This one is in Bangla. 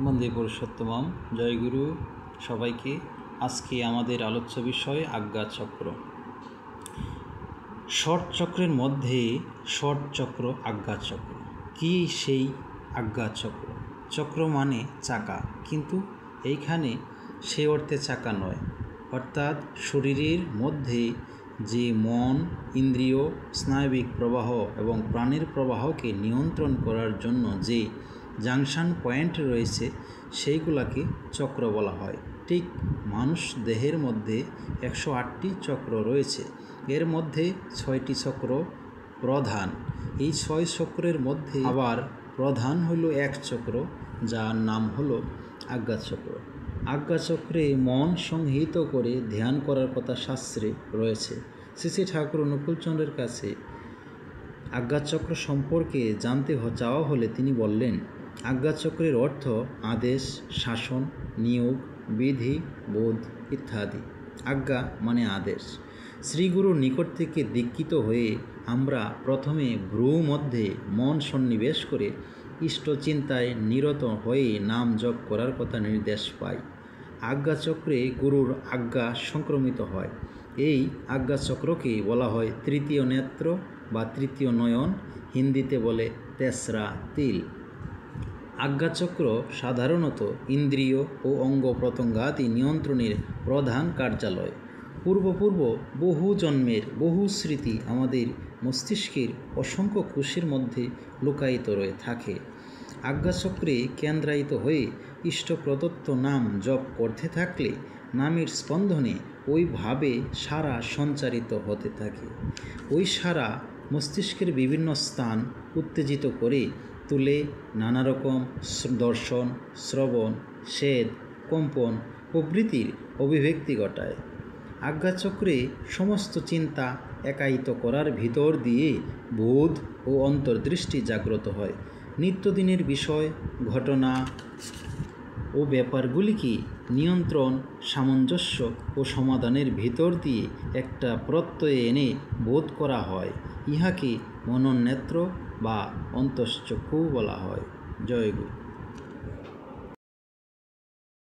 বন্দে পুরুষোত্তমম। জয়গুরু সবাইকে। আজকে আমাদের আলোচ্য বিষয় আজ্ঞাচক্র। ষট চক্রের মধ্যে ষট চক্র আজ্ঞাচক্র। কি সেই আজ্ঞাচক্র? চক্র মানে চাকা, কিন্তু এইখানে সে অর্থে চাকা নয়, অর্থাৎ শরীরের মধ্যে যে মন, ইন্দ্রিয়, স্নায়বিক প্রবাহ এবং প্রাণের প্রবাহকে নিয়ন্ত্রণ করার জন্য যে জাংশন পয়েন্ট রয়েছে সেইগুলাকে চক্র বলা হয়। ঠিক মানুষ দেহের মধ্যে 108টি চক্র রয়েছে, এর মধ্যে 6টি চক্র প্রধান। এই 6 চক্রের মধ্যে আবার প্রধান হল এক চক্র, যার নাম হলো আজ্ঞাচক্র। আজ্ঞাচক্রে মন সংহিত করে ধ্যান করার কথা শাস্ত্রে রয়েছে। শ্রী শ্রী ঠাকুর অনুকূলচন্দ্রের কাছে আজ্ঞাচক্র সম্পর্কে জানতে চাওয়া হলে তিনি বললেন, আজ্ঞাচক্রের অর্থ আদেশ, শাসন, নিয়োগ, বিধি, বোধ ইত্যাদি। আজ্ঞা মানে আদেশ। শ্রীগুরুর নিকট থেকে দীক্ষিত হয়ে আমরা প্রথমে ভ্রু মধ্যে মন সন্নিবেশ করে ইষ্টচিন্তায় নিরত হয়ে নাম জপ করার কথা নির্দেশ পাই। আজ্ঞাচক্রে গুরুর আজ্ঞা সংক্রমিত হয়। এই আজ্ঞাচক্রকে বলা হয় তৃতীয় নেত্র বা তৃতীয় নয়ন, হিন্দিতে বলে তেসরা তিল। আজ্ঞাচক্র সাধারণত ইন্দ্রিয় ও অঙ্গ প্রত্যঙ্গাদি নিয়ন্ত্রণের প্রধান কার্যালয়। পূর্ব বহু জন্মের বহু স্মৃতি আমাদের মস্তিষ্কের অসংখ্য কোষের মধ্যে লুকায়িত রয়ে থাকে। আজ্ঞাচক্রে কেন্দ্রায়িত হয়ে ইষ্ট প্রদত্ত নাম জপ করতে থাকলে নামের স্পন্দনে ওইভাবে সারা সঞ্চারিত হতে থাকে। ওই সারা মস্তিষ্কের বিভিন্ন স্থান উত্তেজিত করে তুলে নানা রকম দর্শন, শ্রবণ, স্বেদ, কম্পন প্রভৃতির অভিব্যক্তি ঘটায়। আজ্ঞাচক্রে সমস্ত চিন্তা একায়িত করার ভিতর দিয়ে বোধ ও অন্তর্দৃষ্টি জাগ্রত হয়। নিত্যদিনের বিষয়, ঘটনা ও ব্যাপারগুলিকে নিয়ন্ত্রণ, সামঞ্জস্য ও সমাধানের ভিতর দিয়ে একটা প্রত্যয়ে এনে বোধ করা হয়। ইহাকে মনন নেত্র বা অন্তশ্চক্ষু বলা হয়। জয় গুরু।